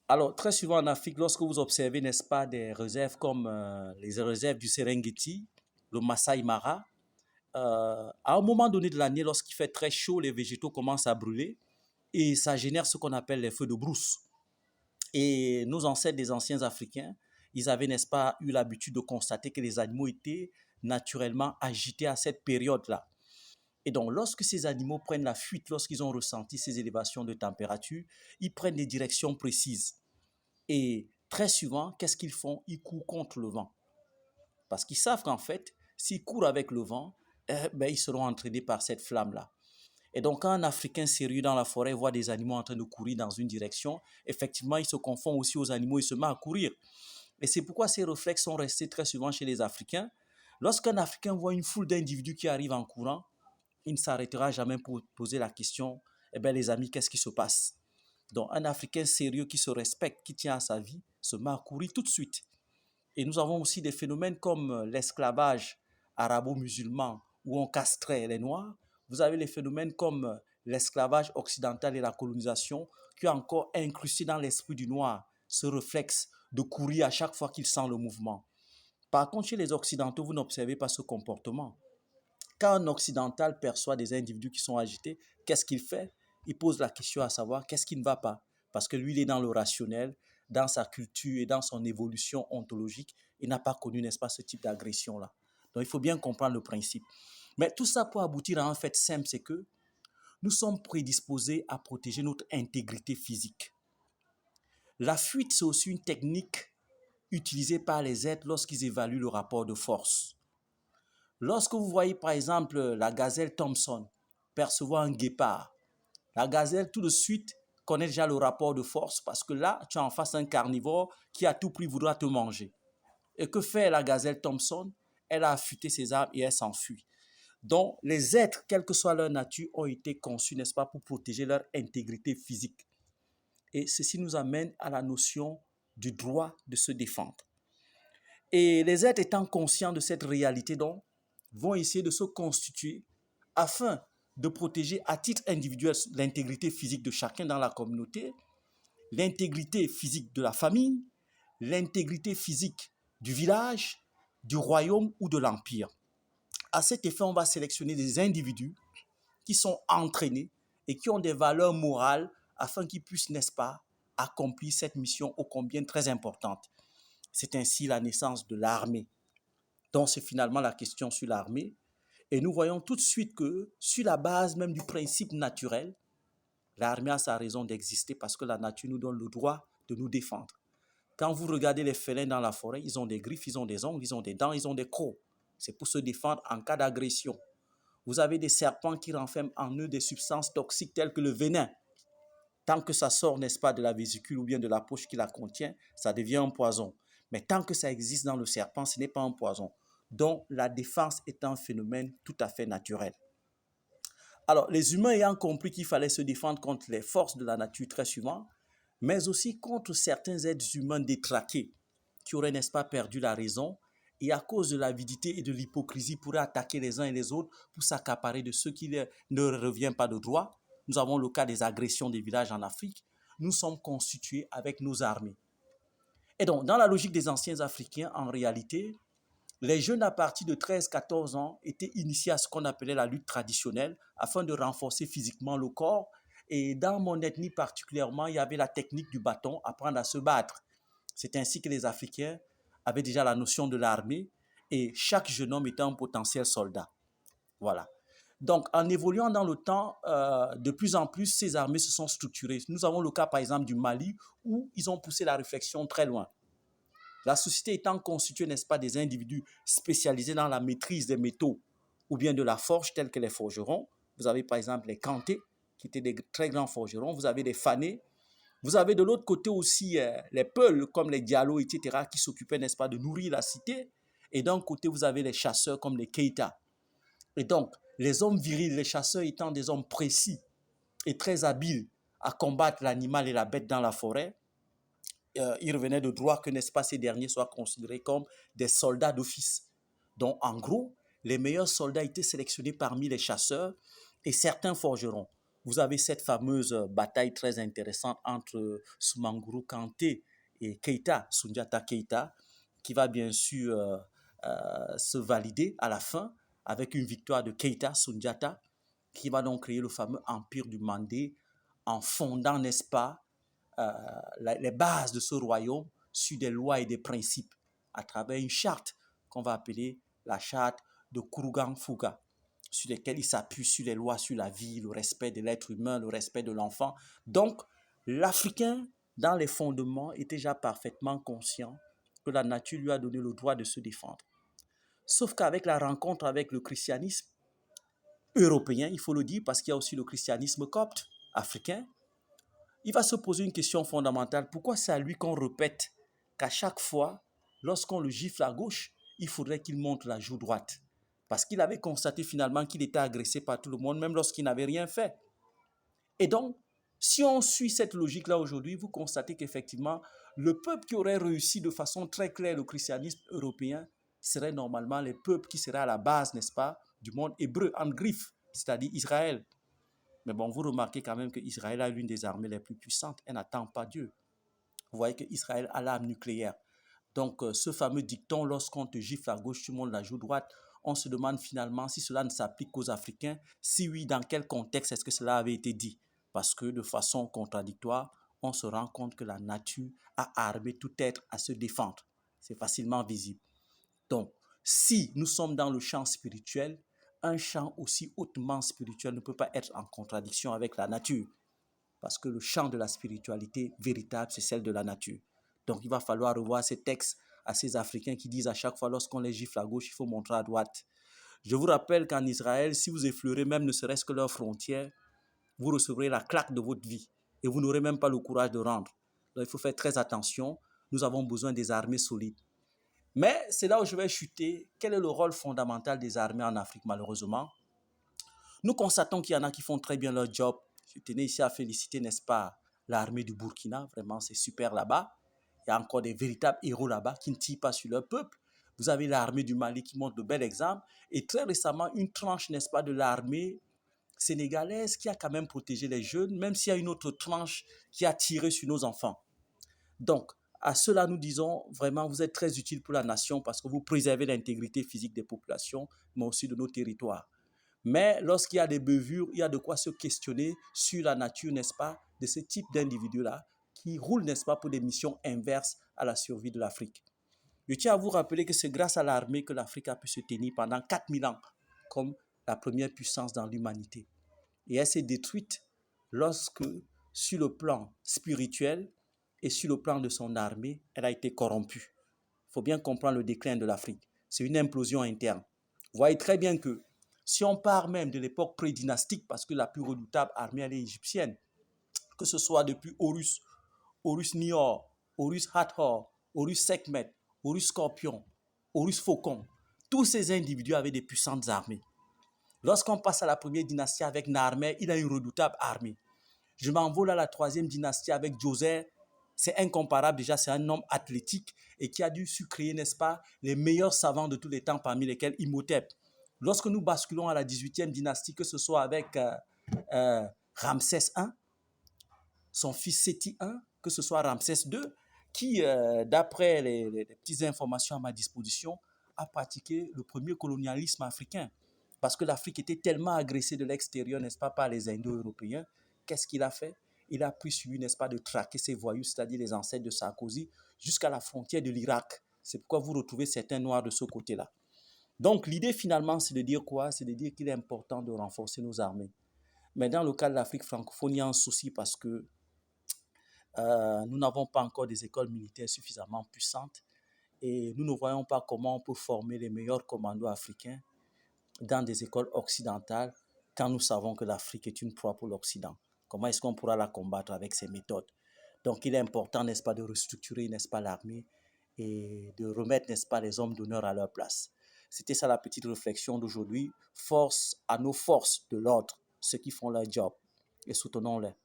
Alors, très souvent en Afrique, lorsque vous observez, n'est-ce pas, des réserves comme les réserves du Serengeti, le Masai Mara, à un moment donné de l'année, lorsqu'il fait très chaud, les végétaux commencent à brûler et ça génère ce qu'on appelle les feux de brousse. Et nos ancêtres des anciens Africains, ils avaient, n'est-ce pas, eu l'habitude de constater que les animaux étaient naturellement agités à cette période-là. Et donc, lorsque ces animaux prennent la fuite, lorsqu'ils ont ressenti ces élévations de température, ils prennent des directions précises. Et très souvent, qu'est-ce qu'ils font? Ils courent contre le vent. Parce qu'ils savent qu'en fait, s'ils courent avec le vent, ils seront entraînés par cette flamme-là. Et donc, quand un Africain sérieux dans la forêt voit des animaux en train de courir dans une direction, effectivement, il se confond aussi aux animaux et se met à courir. Et c'est pourquoi ces réflexes sont restés très souvent chez les Africains. Lorsqu'un Africain voit une foule d'individus qui arrivent en courant, il ne s'arrêtera jamais pour poser la question, eh bien les amis, qu'est-ce qui se passe? Donc un Africain sérieux qui se respecte, qui tient à sa vie, se met à courir tout de suite. Et nous avons aussi des phénomènes comme l'esclavage arabo-musulman où on castrait les Noirs. Vous avez les phénomènes comme l'esclavage occidental et la colonisation qui ont encore incrusté dans l'esprit du Noir ce réflexe de courir à chaque fois qu'il sent le mouvement. Par contre, chez les Occidentaux, vous n'observez pas ce comportement. Quand un occidental perçoit des individus qui sont agités, qu'est-ce qu'il fait? Il pose la question à savoir qu'est-ce qui ne va pas? Parce que lui, il est dans le rationnel, dans sa culture et dans son évolution ontologique. Il n'a pas connu, n'est-ce pas, ce type d'agression-là. Donc, il faut bien comprendre le principe. Mais tout ça pour aboutir à un fait simple, c'est que nous sommes prédisposés à protéger notre intégrité physique. La fuite, c'est aussi une technique utilisée par les êtres lorsqu'ils évaluent le rapport de force. Lorsque vous voyez par exemple la gazelle Thompson percevoir un guépard, la gazelle tout de suite connaît déjà le rapport de force parce que là, tu as en face un carnivore qui à tout prix voudra te manger. Et que fait la gazelle Thompson? Elle a affûté ses armes et elle s'enfuit. Donc, les êtres, quelle que soit leur nature, ont été conçus, n'est-ce pas, pour protéger leur intégrité physique. Et ceci nous amène à la notion du droit de se défendre. Et les êtres étant conscients de cette réalité, donc, vont essayer de se constituer afin de protéger à titre individuel l'intégrité physique de chacun dans la communauté, l'intégrité physique de la famille, l'intégrité physique du village, du royaume ou de l'empire. À cet effet, on va sélectionner des individus qui sont entraînés et qui ont des valeurs morales afin qu'ils puissent, n'est-ce pas, accomplir cette mission ô combien très importante. C'est ainsi la naissance de l'armée. Donc, c'est finalement la question sur l'armée. Et nous voyons tout de suite que, sur la base même du principe naturel, l'armée a sa raison d'exister parce que la nature nous donne le droit de nous défendre. Quand vous regardez les félins dans la forêt, ils ont des griffes, ils ont des ongles, ils ont des dents, ils ont des crocs. C'est pour se défendre en cas d'agression. Vous avez des serpents qui renferment en eux des substances toxiques telles que le venin. Tant que ça sort, n'est-ce pas, de la vésicule ou bien de la poche qui la contient, ça devient un poison. Mais tant que ça existe dans le serpent, ce n'est pas un poison. Donc, la défense est un phénomène tout à fait naturel. Alors, les humains ayant compris qu'il fallait se défendre contre les forces de la nature très souvent, mais aussi contre certains êtres humains détraqués qui auraient, n'est-ce pas, perdu la raison et à cause de l'avidité et de l'hypocrisie pourraient attaquer les uns et les autres pour s'accaparer de ce qui ne revient pas de droit. Nous avons le cas des agressions des villages en Afrique. Nous sommes constitués avec nos armées. Et donc, dans la logique des anciens Africains, en réalité, les jeunes à partir de 13-14 ans étaient initiés à ce qu'on appelait la lutte traditionnelle afin de renforcer physiquement le corps. Et dans mon ethnie particulièrement, il y avait la technique du bâton, apprendre à se battre. C'est ainsi que les Africains avaient déjà la notion de l'armée et chaque jeune homme était un potentiel soldat. Voilà. Donc, en évoluant dans le temps, de plus en plus, ces armées se sont structurées. Nous avons le cas, par exemple, du Mali, où ils ont poussé la réflexion très loin. La société étant constituée, n'est-ce pas, des individus spécialisés dans la maîtrise des métaux ou bien de la forge, tels que les forgerons. Vous avez par exemple les Kantés, qui étaient des très grands forgerons. Vous avez les Fanés. Vous avez de l'autre côté aussi les Peuls, comme les Diallo, etc., qui s'occupaient, n'est-ce pas, de nourrir la cité. Et d'un côté, vous avez les chasseurs comme les Keita. Et donc, les hommes virils, les chasseurs étant des hommes précis et très habiles à combattre l'animal et la bête dans la forêt, il revenait de droit que, n'est-ce pas, ces derniers soient considérés comme des soldats d'office. Donc, en gros, les meilleurs soldats étaient sélectionnés parmi les chasseurs et certains forgerons. vous avez cette fameuse bataille très intéressante entre Soumanguru Kanté et Keïta, Soundiata Keïta, qui va bien sûr se valider à la fin avec une victoire de Keïta, Soundiata, qui va donc créer le fameux empire du Mandé en fondant, n'est-ce pas, les bases de ce royaume sur des lois et des principes à travers une charte qu'on va appeler la charte de Kourougan Fouga, sur lesquelles il s'appuie sur les lois sur la vie, le respect de l'être humain, le respect de l'enfant. Donc, l'Africain, dans les fondements, était déjà parfaitement conscient que la nature lui a donné le droit de se défendre. Sauf qu'avec la rencontre avec le christianisme européen, il faut le dire, parce qu'il y a aussi le christianisme copte africain, il va se poser une question fondamentale. Pourquoi c'est à lui qu'on répète qu'à chaque fois, lorsqu'on le gifle à gauche, il faudrait qu'il montre la joue droite? Parce qu'il avait constaté finalement qu'il était agressé par tout le monde, même lorsqu'il n'avait rien fait. Et donc, si on suit cette logique-là aujourd'hui, vous constatez qu'effectivement, le peuple qui aurait réussi de façon très claire le christianisme européen serait normalement les peuples qui seraient à la base, n'est-ce pas, du monde hébreu, en griffe, c'est-à-dire Israël. Mais bon, vous remarquez quand même qu'Israël a l'une des armées les plus puissantes. Elle n'attend pas Dieu. Vous voyez qu'Israël a l'arme nucléaire. Donc, ce fameux dicton, lorsqu'on te gifle à gauche, tu montes la joue droite, on se demande finalement si cela ne s'applique qu'aux Africains. Si oui, dans quel contexte est-ce que cela avait été dit? Parce que de façon contradictoire, on se rend compte que la nature a armé tout être à se défendre. C'est facilement visible. Donc, si nous sommes dans le champ spirituel, un champ aussi hautement spirituel ne peut pas être en contradiction avec la nature. Parce que le champ de la spiritualité véritable, c'est celle de la nature. Donc, il va falloir revoir ces textes à ces Africains qui disent à chaque fois, lorsqu'on les gifle à gauche, il faut montrer à droite. Je vous rappelle qu'en Israël, si vous effleurez même ne serait-ce que leurs frontières, vous recevrez la claque de votre vie et vous n'aurez même pas le courage de rendre. Donc, il faut faire très attention. Nous avons besoin des armées solides. Mais c'est là où je vais chuter. Quel est le rôle fondamental des armées en Afrique, malheureusement? Nous constatons qu'il y en a qui font très bien leur job. Je tenais ici à féliciter, n'est-ce pas, l'armée du Burkina. Vraiment, c'est super là-bas. Il y a encore des véritables héros là-bas qui ne tirent pas sur leur peuple. Vous avez l'armée du Mali qui montre de bels exemples. Et très récemment, une tranche, n'est-ce pas, de l'armée sénégalaise qui a quand même protégé les jeunes, même s'il y a une autre tranche qui a tiré sur nos enfants. Donc, à cela, nous disons vraiment, vous êtes très utile pour la nation parce que vous préservez l'intégrité physique des populations, mais aussi de nos territoires. Mais lorsqu'il y a des bavures, il y a de quoi se questionner sur la nature, n'est-ce pas, de ce type d'individus-là qui roulent, n'est-ce pas, pour des missions inverses à la survie de l'Afrique. Je tiens à vous rappeler que c'est grâce à l'armée que l'Afrique a pu se tenir pendant 4000 ans comme la première puissance dans l'humanité. Et elle s'est détruite lorsque, sur le plan spirituel et sur le plan de son armée, elle a été corrompue. Il faut bien comprendre le déclin de l'Afrique. C'est une implosion interne. Vous voyez très bien que si on part même de l'époque pré-dynastique, parce que la plus redoutable armée, elle est égyptienne, que ce soit depuis Horus, Horus Nior, Horus Hathor, Horus Sekhmet, Horus Scorpion, Horus Faucon, tous ces individus avaient des puissantes armées. Lorsqu'on passe à la première dynastie avec Narmer, il a une redoutable armée. Je m'envole à la troisième dynastie avec Djoser. C'est incomparable déjà, c'est un homme athlétique et qui a dû su créer, n'est-ce pas, les meilleurs savants de tous les temps, parmi lesquels Imhotep. Lorsque nous basculons à la 18e dynastie, que ce soit avec Ramsès I, son fils Séti I, que ce soit Ramsès II, qui, d'après les petites informations à ma disposition, a pratiqué le premier colonialisme africain. Parce que l'Afrique était tellement agressée de l'extérieur, n'est-ce pas, par les Indo-Européens. Qu'est-ce qu'il a fait? Il a pris sur lui, n'est-ce pas, de traquer ses voyous, c'est-à-dire les ancêtres de Sarkozy, jusqu'à la frontière de l'Irak. C'est pourquoi vous retrouvez certains Noirs de ce côté-là. Donc, l'idée finalement, c'est de dire quoi? C'est de dire qu'il est important de renforcer nos armées. Mais dans le cas de l'Afrique francophone, il y a un souci parce que nous n'avons pas encore des écoles militaires suffisamment puissantes et nous ne voyons pas comment on peut former les meilleurs commandos africains dans des écoles occidentales quand nous savons que l'Afrique est une proie pour l'Occident. Comment est-ce qu'on pourra la combattre avec ces méthodes? Donc il est important, n'est-ce pas, de restructurer, n'est-ce pas, l'armée et de remettre, n'est-ce pas, les hommes d'honneur à leur place. C'était ça la petite réflexion d'aujourd'hui. Force à nos forces de l'ordre, ceux qui font leur job, et soutenons-les.